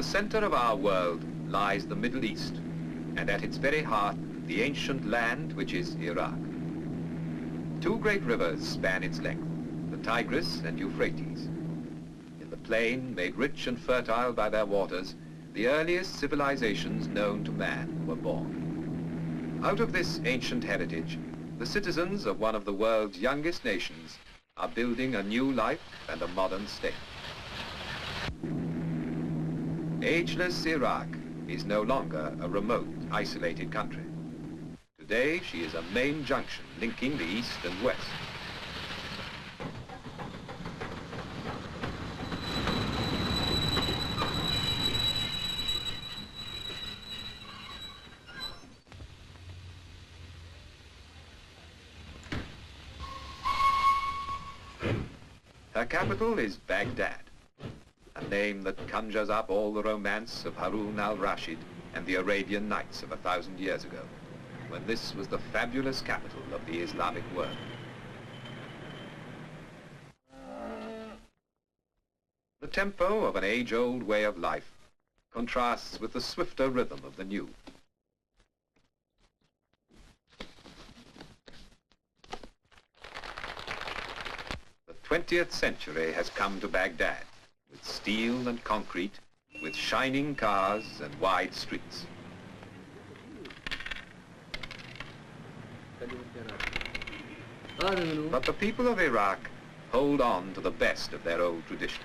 the center of our world lies the Middle East, and at its very heart, the ancient land which is Iraq. Two great rivers span its length, the Tigris and Euphrates. In the plain, made rich and fertile by their waters, the earliest civilizations known to man were born. Out of this ancient heritage, the citizens of one of the world's youngest nations are building a new life and a modern state. Ageless Iraq is no longer a remote, isolated country. Today, she is a main junction linking the East and West. Her capital is Baghdad, a name that conjures up all the romance of Harun al-Rashid and the Arabian Nights of 1,000 years ago, when this was the fabulous capital of the Islamic world. The tempo of an age-old way of life contrasts with the swifter rhythm of the new. The 20th century has come to Baghdad, with steel and concrete, with shining cars and wide streets. But the people of Iraq hold on to the best of their old traditions.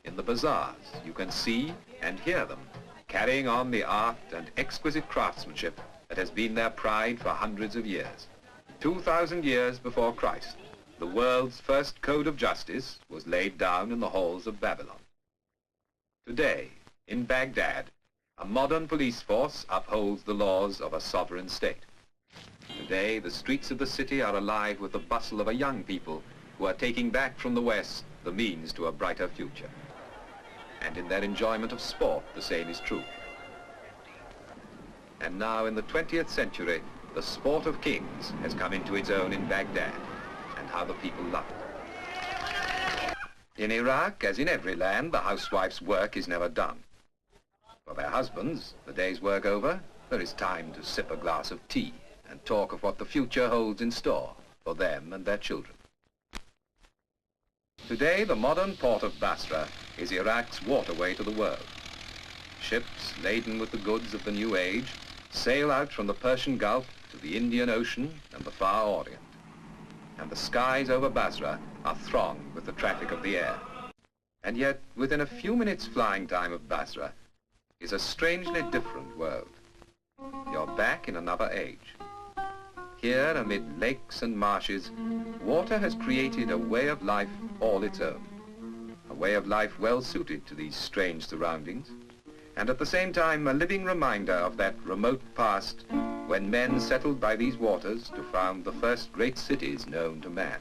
In the bazaars, you can see and hear them carrying on the art and exquisite craftsmanship that has been their pride for hundreds of years. 2,000 years before Christ, the world's first code of justice was laid down in the halls of Babylon. Today, in Baghdad, a modern police force upholds the laws of a sovereign state. Today, the streets of the city are alive with the bustle of a young people who are taking back from the West the means to a brighter future. And in their enjoyment of sport, the same is true. And now, in the 20th century, the sport of kings has come into its own in Baghdad, and how the people love it. In Iraq, as in every land, the housewife's work is never done. For their husbands, the day's work over, there is time to sip a glass of tea and talk of what the future holds in store for them and their children. Today, the modern port of Basra is Iraq's waterway to the world. Ships laden with the goods of the new age sail out from the Persian Gulf to the Indian Ocean and the Far Orient. And the skies over Basra are thronged with the traffic of the air. And yet, within a few minutes flying time of Basra is a strangely different world. You're back in another age. Here, amid lakes and marshes, water has created a way of life all its own. A way of life well suited to these strange surroundings, and at the same time a living reminder of that remote past when men settled by these waters to found the first great cities known to man.